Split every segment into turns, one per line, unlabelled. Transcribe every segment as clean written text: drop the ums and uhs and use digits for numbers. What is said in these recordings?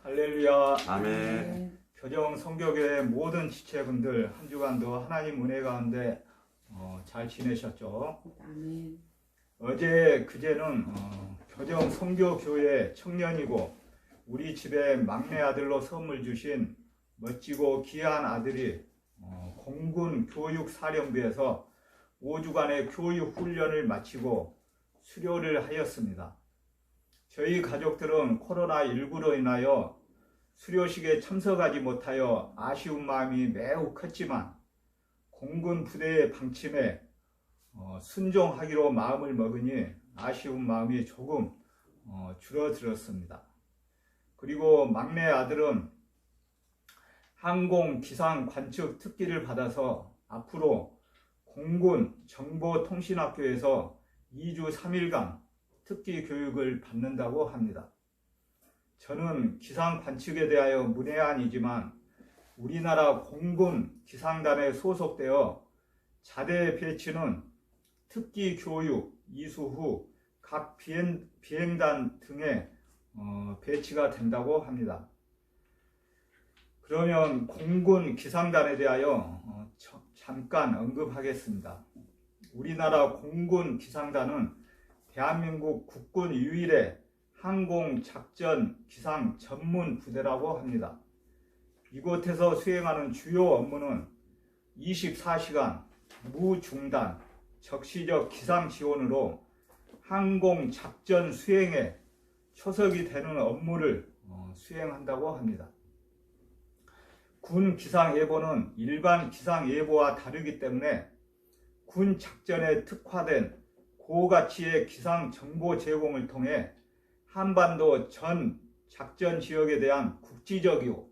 할렐루야.
아멘.
교정 성교교회 모든 지체분들 한 주간도 하나님 은혜 가운데 잘 지내셨죠?
아멘.
어제 그제는 교정 성교교회 청년이고 우리 집에 막내 아들로 선물 주신 멋지고 귀한 아들이 공군 교육사령부에서 5주간의 교육 훈련을 마치고 수료를 하였습니다. 저희 가족들은 코로나19로 인하여 수료식에 참석하지 못하여 아쉬운 마음이 매우 컸지만 공군 부대의 방침에 순종하기로 마음을 먹으니 아쉬운 마음이 조금 줄어들었습니다. 그리고 막내 아들은 항공 기상 관측 특기를 받아서 앞으로 공군 정보통신학교에서 2주 3일간 특기 교육을 받는다고 합니다. 저는 기상 관측에 대하여 문외한이지만 우리나라 공군 기상단에 소속되어 자대 배치는 특기 교육 이수 후 각 비행단 등에 배치가 된다고 합니다. 그러면 공군 기상단에 대하여 잠깐 언급하겠습니다. 우리나라 공군 기상단은 대한민국 국군 유일의 항공작전 기상 전문 부대라고 합니다. 이곳에서 수행하는 주요 업무는 24시간 무중단 적시적 기상 지원으로 항공작전 수행에 초석이 되는 업무를 수행한다고 합니다. 군 기상예보는 일반 기상예보와 다르기 때문에 군 작전에 특화된 고가치의 기상 정보 제공을 통해 한반도 전 작전 지역에 대한 국지적이고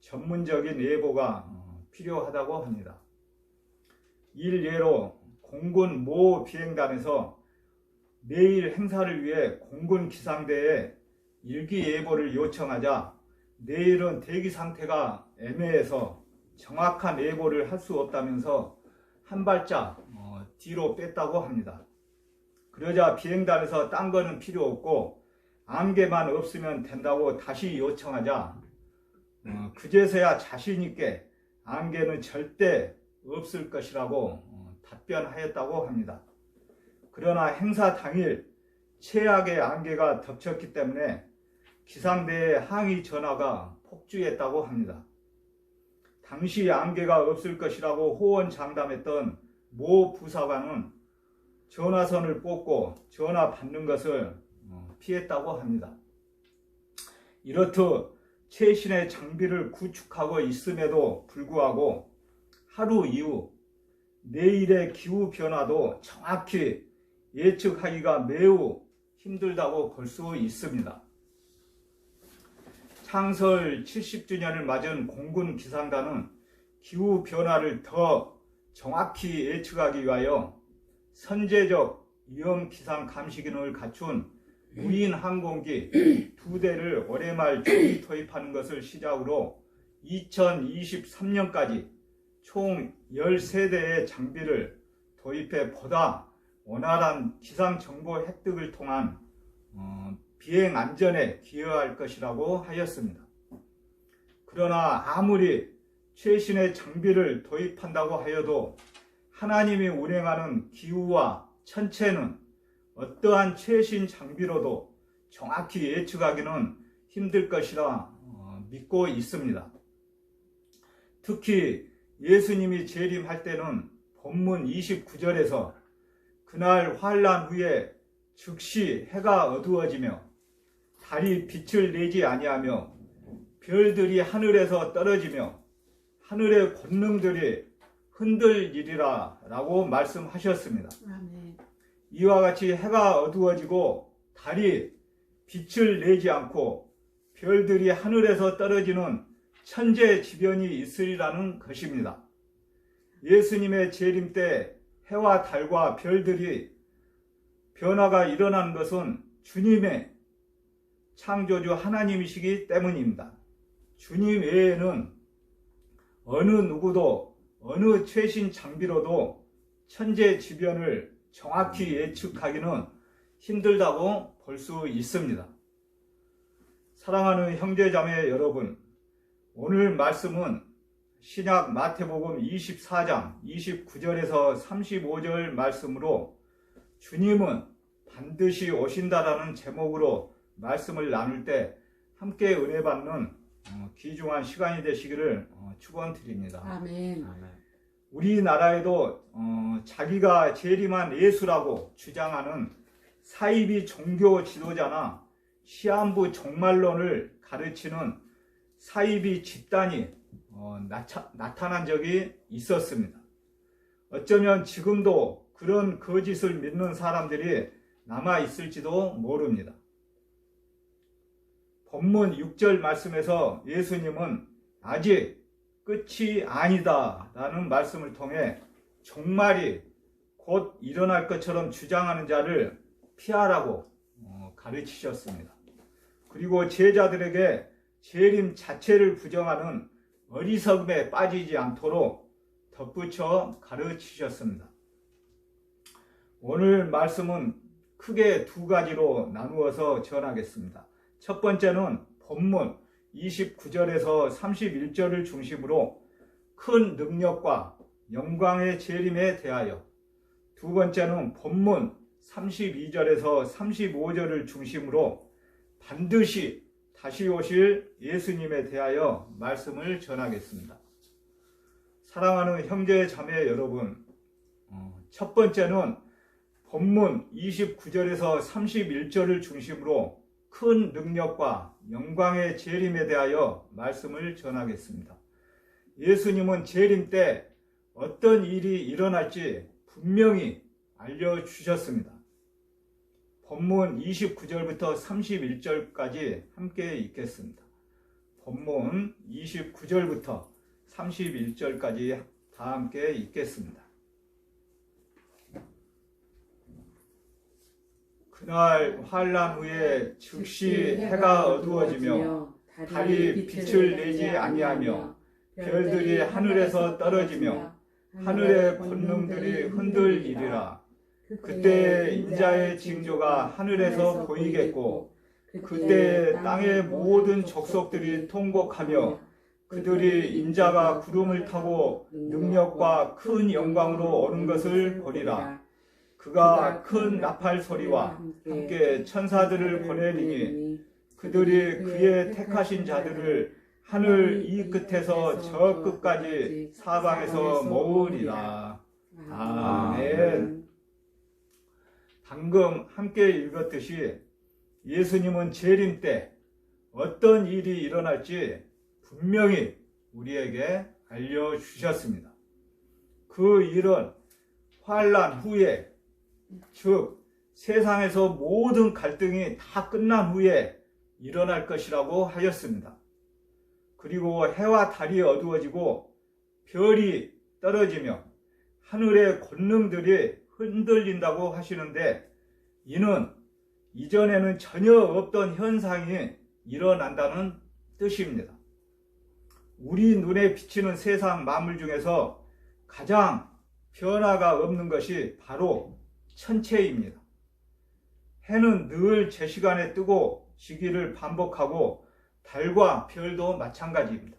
전문적인 예보가 필요하다고 합니다. 일례로 공군 모 비행단에서 내일 행사를 위해 공군 기상대에 일기예보를 요청하자 내일은 대기 상태가 애매해서 정확한 예보를 할 수 없다면서 한 발짝 뒤로 뺐다고 합니다. 그러자 비행단에서 딴 거는 필요 없고 안개만 없으면 된다고 다시 요청하자 그제서야 자신 있게 안개는 절대 없을 것이라고 답변하였다고 합니다. 그러나 행사 당일 최악의 안개가 덮쳤기 때문에 기상대의 항의 전화가 폭주했다고 합니다. 당시 안개가 없을 것이라고 호언장담했던 모 부사관은 전화선을 뽑고 전화 받는 것을 피했다고 합니다. 이렇듯 최신의 장비를 구축하고 있음에도 불구하고 하루 이후 내일의 기후 변화도 정확히 예측하기가 매우 힘들다고 볼 수 있습니다. 창설 70주년을 맞은 공군 기상단은 기후 변화를 더 정확히 예측하기 위하여 선제적 위험 기상 감시 기능을 갖춘 무인 항공기 2대를 올해 말 조기 도입하는 것을 시작으로 2023년까지 총 13대의 장비를 도입해 보다 원활한 기상 정보 획득을 통한 비행 안전에 기여할 것이라고 하였습니다. 그러나 아무리 최신의 장비를 도입한다고 하여도 하나님이 운행하는 기후와 천체는 어떠한 최신 장비로도 정확히 예측하기는 힘들 것이라 믿고 있습니다. 특히 예수님이 재림할 때는 본문 29절에서 그날 환난 후에 즉시 해가 어두워지며 달이 빛을 내지 아니하며 별들이 하늘에서 떨어지며 하늘의 권능들이 흔들리리라 라고 말씀하셨습니다.
아멘.
이와 같이 해가 어두워지고 달이 빛을 내지 않고 별들이 하늘에서 떨어지는 천재지변이 있으리라는 것입니다. 예수님의 재림 때 해와 달과 별들이 변화가 일어나는 것은 주님의 창조주 하나님이시기 때문입니다. 주님 외에는 어느 누구도 어느 최신 장비로도 천재지변을 정확히 예측하기는 힘들다고 볼 수 있습니다. 사랑하는 형제자매 여러분, 오늘 말씀은 신약 마태복음 24장 29절에서 35절 말씀으로 주님은 반드시 오신다라는 제목으로 말씀을 나눌 때 함께 은혜 받는 귀중한 시간이 되시기를 축원드립니다.
아멘.
우리나라에도 자기가 재림한 예수라고 주장하는 사이비 종교 지도자나 시한부 종말론을 가르치는 사이비 집단이 나타난 적이 있었습니다. 어쩌면 지금도 그런 거짓을 믿는 사람들이 남아 있을지도 모릅니다. 본문 6절 말씀에서 예수님은 아직 끝이 아니다 라는 말씀을 통해 종말이 곧 일어날 것처럼 주장하는 자를 피하라고 가르치셨습니다. 그리고 제자들에게 재림 자체를 부정하는 어리석음에 빠지지 않도록 덧붙여 가르치셨습니다. 오늘 말씀은 크게 두 가지로 나누어서 전하겠습니다. 첫 번째는 본문 29절에서 31절을 중심으로 큰 능력과 영광의 재림에 대하여, 두 번째는 본문 32절에서 35절을 중심으로 반드시 다시 오실 예수님에 대하여 말씀을 전하겠습니다. 사랑하는 형제 자매 여러분, 첫 번째는 본문 29절에서 31절을 중심으로 큰 능력과 영광의 재림에 대하여 말씀을 전하겠습니다. 예수님은 재림 때 어떤 일이 일어날지 분명히 알려주셨습니다. 본문 29절부터 31절까지 함께 읽겠습니다. 본문 29절부터 31절까지 다 함께 읽겠습니다. 그날 환난 후에 즉시 해가 어두워지며 달이 빛을 내지 아니하며 별들이 하늘에서 떨어지며 하늘의 권능들이 흔들리리라. 그때 인자의 징조가 하늘에서 보이겠고 그때 땅의 모든 족속들이 통곡하며 그들이 인자가 구름을 타고 능력과 큰 영광으로 오는 것을 보리라. 그가 큰 나팔 소리와 함께 천사들을 보내리니 그들이 그의 택하신 자들을 하늘 이 끝에서 저 끝까지 사방에서 모으리라. 아멘. 방금 함께 읽었듯이 예수님은 재림 때 어떤 일이 일어날지 분명히 우리에게 알려주셨습니다. 그 일은 환난 후에, 즉 세상에서 모든 갈등이 다 끝난 후에 일어날 것이라고 하였습니다. 그리고 해와 달이 어두워지고 별이 떨어지며 하늘의 권능들이 흔들린다고 하시는데, 이는 이전에는 전혀 없던 현상이 일어난다는 뜻입니다. 우리 눈에 비치는 세상 만물 중에서 가장 변화가 없는 것이 바로 천체입니다. 해는 늘 제 시간에 뜨고 지기를 반복하고 달과 별도 마찬가지입니다.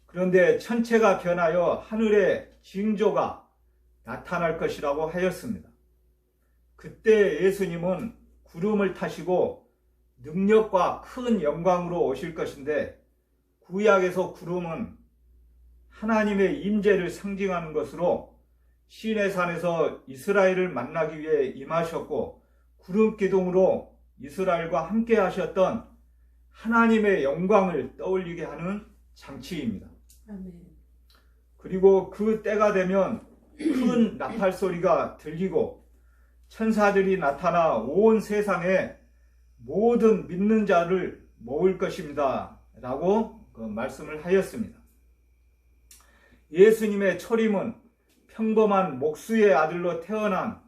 그런데 천체가 변하여 하늘의 징조가 나타날 것이라고 하였습니다. 그때 예수님은 구름을 타시고 능력과 큰 영광으로 오실 것인데, 구약에서 구름은 하나님의 임재를 상징하는 것으로 시내산에서 이스라엘을 만나기 위해 임하셨고, 구름 기둥으로 이스라엘과 함께 하셨던 하나님의 영광을 떠올리게 하는 장치입니다.
아멘.
그리고 그 때가 되면 큰 나팔 소리가 들리고 천사들이 나타나 온 세상에 모든 믿는 자를 모을 것입니다 라고 말씀을 하였습니다. 예수님의 초림은 평범한 목수의 아들로 태어난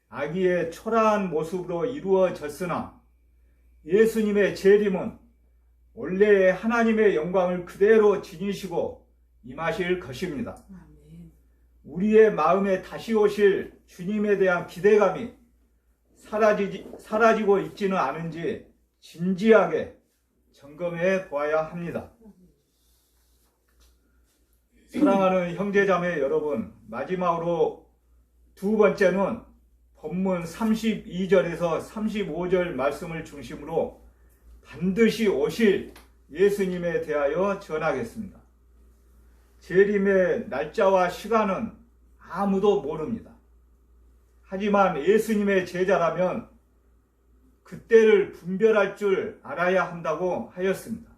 아기의 초라한 모습으로 이루어졌으나, 예수님의 재림은 원래의 하나님의 영광을 그대로 지니시고 임하실 것입니다. 우리의 마음에 다시 오실 주님에 대한 기대감이 사라지고 있지는 않은지 진지하게 점검해 보아야 합니다. 사랑하는 형제자매 여러분, 마지막으로 두 번째는 본문 32절에서 35절 말씀을 중심으로 반드시 오실 예수님에 대하여 전하겠습니다. 재림의 날짜와 시간은 아무도 모릅니다. 하지만 예수님의 제자라면 그때를 분별할 줄 알아야 한다고 하였습니다.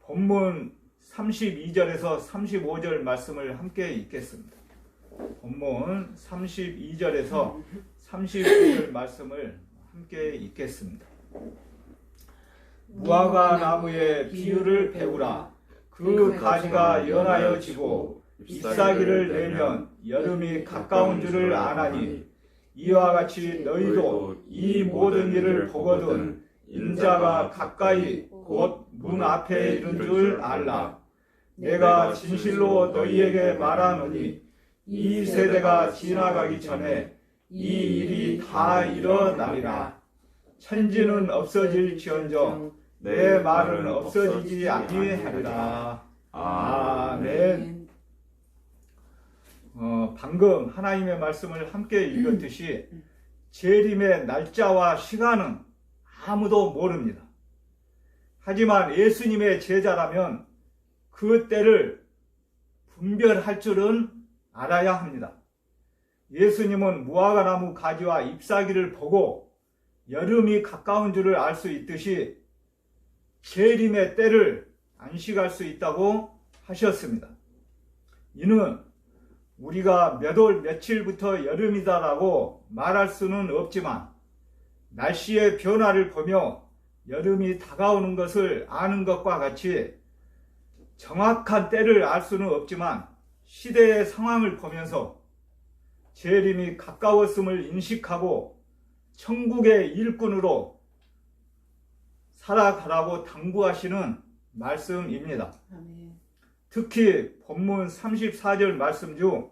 본문 32절에서 35절 말씀을 함께 읽겠습니다. 본문 32절에서 35절 말씀을 함께 읽겠습니다. 무화과 나무의 비유를 배우라. 그 가지가 연하여 지고 잎사귀를 내면 여름이 가까운 줄을 아나니 이와 같이 너희도 이 모든 일을 보거든 인자가 가까이 곧 문 앞에 이른 줄 알라. 내가 진실로 너희에게 말하노니 이 세대가 지나가기 전에 이 일이 다 일어나리라. 천지는 없어질지언정 내 말은 없어지지 아니하리라. 아멘. 방금 하나님의 말씀을 함께 읽었듯이 재림의 날짜와 시간은 아무도 모릅니다. 하지만 예수님의 제자라면 그 때를 분별할 줄은 알아야 합니다. 예수님은 무화과 나무 가지와 잎사귀를 보고 여름이 가까운 줄을 알 수 있듯이 재림의 때를 안식할 수 있다고 하셨습니다. 이는 우리가 몇 월 며칠부터 여름이다라고 말할 수는 없지만 날씨의 변화를 보며 여름이 다가오는 것을 아는 것과 같이 정확한 때를 알 수는 없지만 시대의 상황을 보면서 재림이 가까웠음을 인식하고 천국의 일꾼으로 살아가라고 당부하시는 말씀입니다. 특히 본문 34절 말씀 중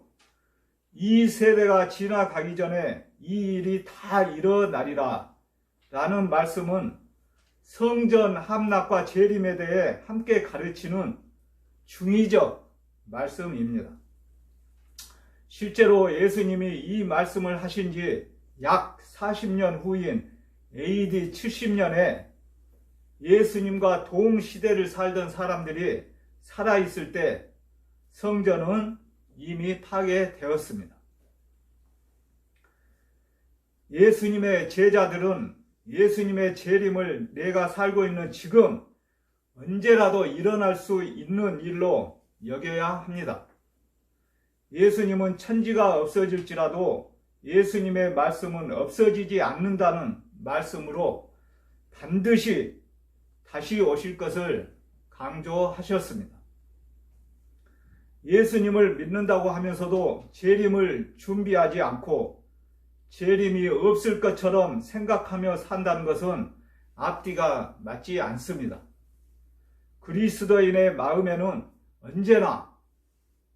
이 세대가 지나가기 전에 이 일이 다 일어나리라 라는 말씀은 성전 함락과 재림에 대해 함께 가르치는 중의적 말씀입니다. 실제로 예수님이 이 말씀을 하신 지 약 40년 후인 AD 70년에 예수님과 동시대를 살던 사람들이 살아있을 때 성전은 이미 파괴되었습니다. 예수님의 제자들은 예수님의 재림을 내가 살고 있는 지금 언제라도 일어날 수 있는 일로 여겨야 합니다. 예수님은 천지가 없어질지라도 예수님의 말씀은 없어지지 않는다는 말씀으로 반드시 다시 오실 것을 강조하셨습니다. 예수님을 믿는다고 하면서도 재림을 준비하지 않고 재림이 없을 것처럼 생각하며 산다는 것은 앞뒤가 맞지 않습니다. 그리스도인의 마음에는 언제나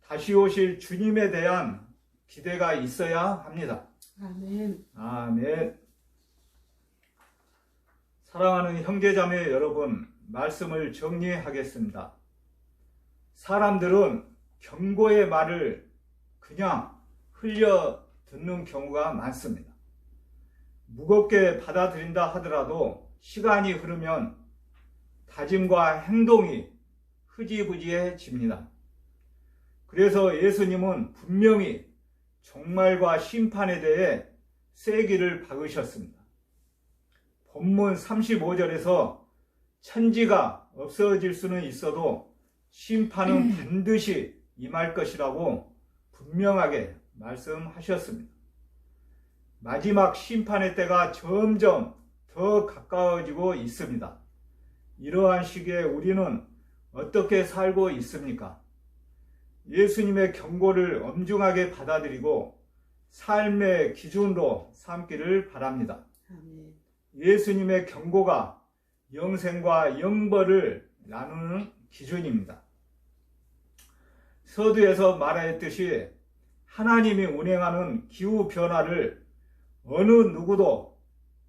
다시 오실 주님에 대한 기대가 있어야 합니다.
아멘.
아멘. 사랑하는 형제자매 여러분, 말씀을 정리하겠습니다. 사람들은 경고의 말을 그냥 흘려 듣는 경우가 많습니다. 무겁게 받아들인다 하더라도 시간이 흐르면 다짐과 행동이 흐지부지해집니다. 그래서 예수님은 분명히 종말과 심판에 대해 쐐기를 박으셨습니다. 본문 35절에서 천지가 없어질 수는 있어도 심판은 반드시 임할 것이라고 분명하게 말씀하셨습니다. 마지막 심판의 때가 점점 더 가까워지고 있습니다. 이러한 시기에 우리는 어떻게 살고 있습니까? 예수님의 경고를 엄중하게 받아들이고 삶의 기준으로 삼기를 바랍니다.
아멘.
예수님의 경고가 영생과 영벌을 나누는 기준입니다. 서두에서 말하였듯이 하나님이 운행하는 기후 변화를 어느 누구도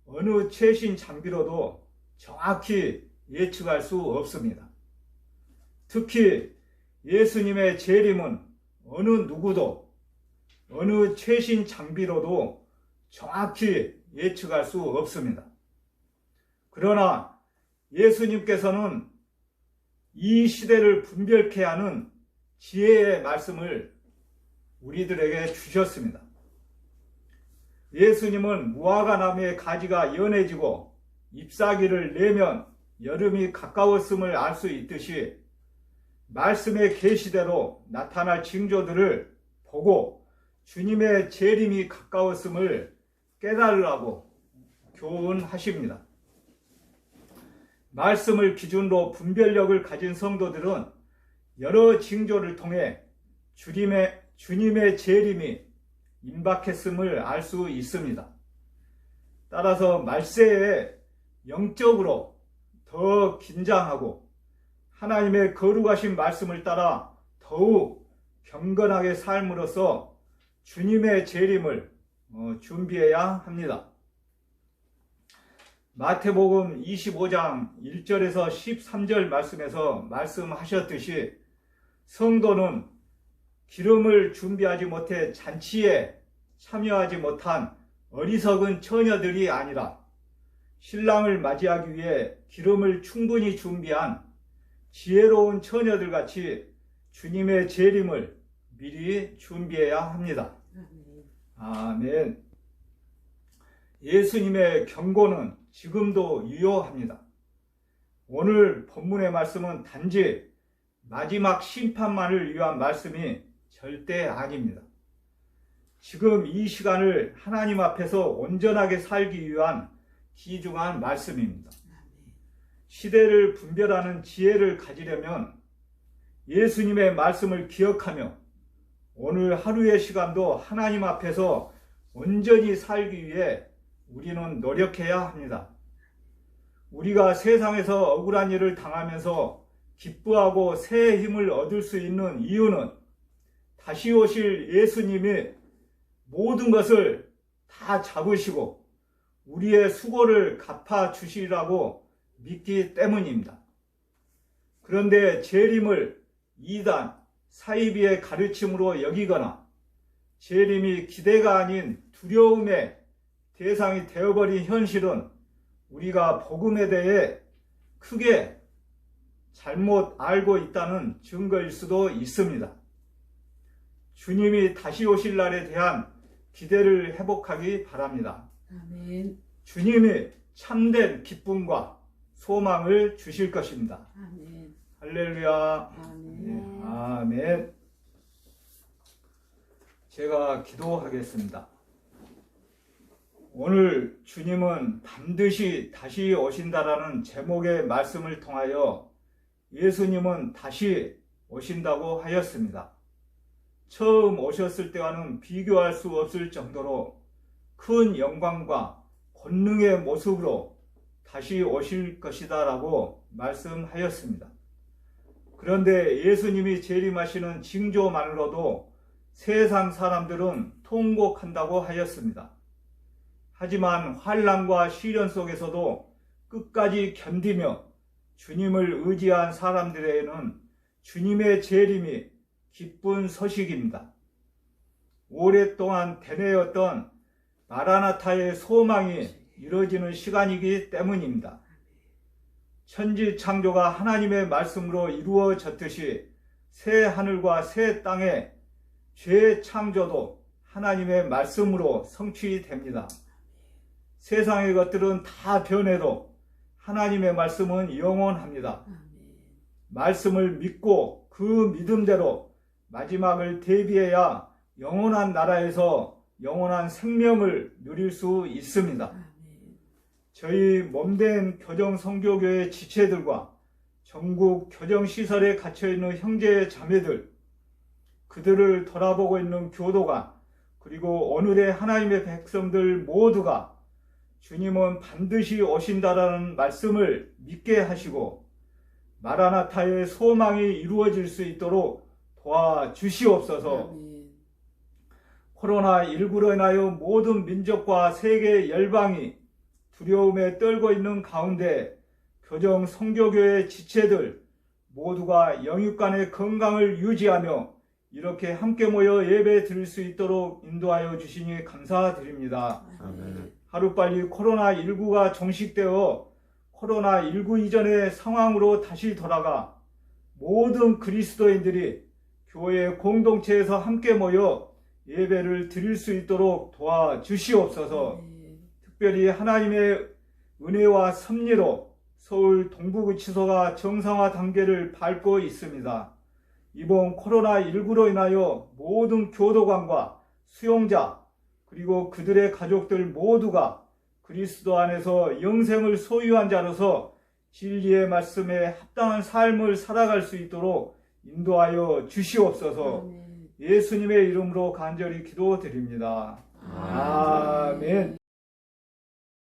어느 최신 장비로도 정확히 예측할 수 없습니다. 특히 예수님의 재림은 어느 누구도 어느 최신 장비로도 정확히 예측할 수 없습니다. 그러나 예수님께서는 이 시대를 분별케 하는 지혜의 말씀을 우리들에게 주셨습니다. 예수님은 무화과 나무의 가지가 연해지고 잎사귀를 내면 여름이 가까웠음을 알 수 있듯이 말씀의 계시대로 나타날 징조들을 보고 주님의 재림이 가까웠음을 깨달으라고 교훈하십니다. 말씀을 기준으로 분별력을 가진 성도들은 여러 징조를 통해 주님의 재림이 임박했음을 알 수 있습니다. 따라서 말세에 영적으로 더 긴장하고 하나님의 거룩하신 말씀을 따라 더욱 경건하게 삶으로써 주님의 재림을 준비해야 합니다. 마태복음 25장 1절에서 13절 말씀에서 말씀하셨듯이 성도는 기름을 준비하지 못해 잔치에 참여하지 못한 어리석은 처녀들이 아니라 신랑을 맞이하기 위해 기름을 충분히 준비한 지혜로운 처녀들 같이 주님의 재림을 미리 준비해야 합니다. 아멘. 예수님의 경고는 지금도 유효합니다. 오늘 본문의 말씀은 단지 마지막 심판만을 위한 말씀이 절대 아닙니다. 지금 이 시간을 하나님 앞에서 온전하게 살기 위한 귀중한 말씀입니다. 시대를 분별하는 지혜를 가지려면 예수님의 말씀을 기억하며 오늘 하루의 시간도 하나님 앞에서 온전히 살기 위해 우리는 노력해야 합니다. 우리가 세상에서 억울한 일을 당하면서 기뻐하고 새 힘을 얻을 수 있는 이유는 다시 오실 예수님이 모든 것을 다 잡으시고 우리의 수고를 갚아주시라고 믿기 때문입니다. 그런데 재림을 이단, 사이비의 가르침으로 여기거나 재림이 기대가 아닌 두려움의 대상이 되어버린 현실은 우리가 복음에 대해 크게 잘못 알고 있다는 증거일 수도 있습니다. 주님이 다시 오실 날에 대한 기대를 회복하기 바랍니다.
아멘.
주님이 참된 기쁨과 소망을 주실 것입니다.
아멘.
할렐루야.
아멘.
네, 아멘. 제가 기도하겠습니다. 오늘 주님은 반드시 다시 오신다라는 제목의 말씀을 통하여 예수님은 다시 오신다고 하였습니다. 처음 오셨을 때와는 비교할 수 없을 정도로 큰 영광과 권능의 모습으로 다시 오실 것이다 라고 말씀하였습니다. 그런데 예수님이 재림하시는 징조만으로도 세상 사람들은 통곡한다고 하였습니다. 하지만 환난과 시련 속에서도 끝까지 견디며 주님을 의지한 사람들에게는 주님의 재림이 기쁜 소식입니다. 오랫동안 되뇌었던 마라나타의 소망이 이루어지는 시간이기 때문입니다. 천지 창조가 하나님의 말씀으로 이루어졌듯이 새 하늘과 새 땅의 죄창조도 하나님의 말씀으로 성취됩니다. 세상의 것들은 다 변해도 하나님의 말씀은 영원합니다. 말씀을 믿고 그 믿음대로 마지막을 대비해야 영원한 나라에서 영원한 생명을 누릴 수 있습니다. 저희 몸된 교정선교교회 지체들과 전국 교정시설에 갇혀있는 형제 자매들, 그들을 돌아보고 있는 교도관, 그리고 오늘의 하나님의 백성들 모두가 주님은 반드시 오신다라는 말씀을 믿게 하시고 마라나타의 소망이 이루어질 수 있도록 도와주시옵소서. 코로나19로 인하여 모든 민족과 세계 열방이 두려움에 떨고 있는 가운데 교정 선교교회 지체들 모두가 영육간의 건강을 유지하며 이렇게 함께 모여 예배 드릴 수 있도록 인도하여 주시니 감사드립니다.
아멘.
하루빨리 코로나19가 종식되어 코로나19 이전의 상황으로 다시 돌아가 모든 그리스도인들이 교회 공동체에서 함께 모여 예배를 드릴 수 있도록 도와주시옵소서. 특별히 하나님의 은혜와 섭리로 서울 동부구치소가 정상화 단계를 밟고 있습니다. 이번 코로나19로 인하여 모든 교도관과 수용자 그리고 그들의 가족들 모두가 그리스도 안에서 영생을 소유한 자로서 진리의 말씀에 합당한 삶을 살아갈 수 있도록 인도하여 주시옵소서. 예수님의 이름으로 간절히 기도드립니다. 아멘.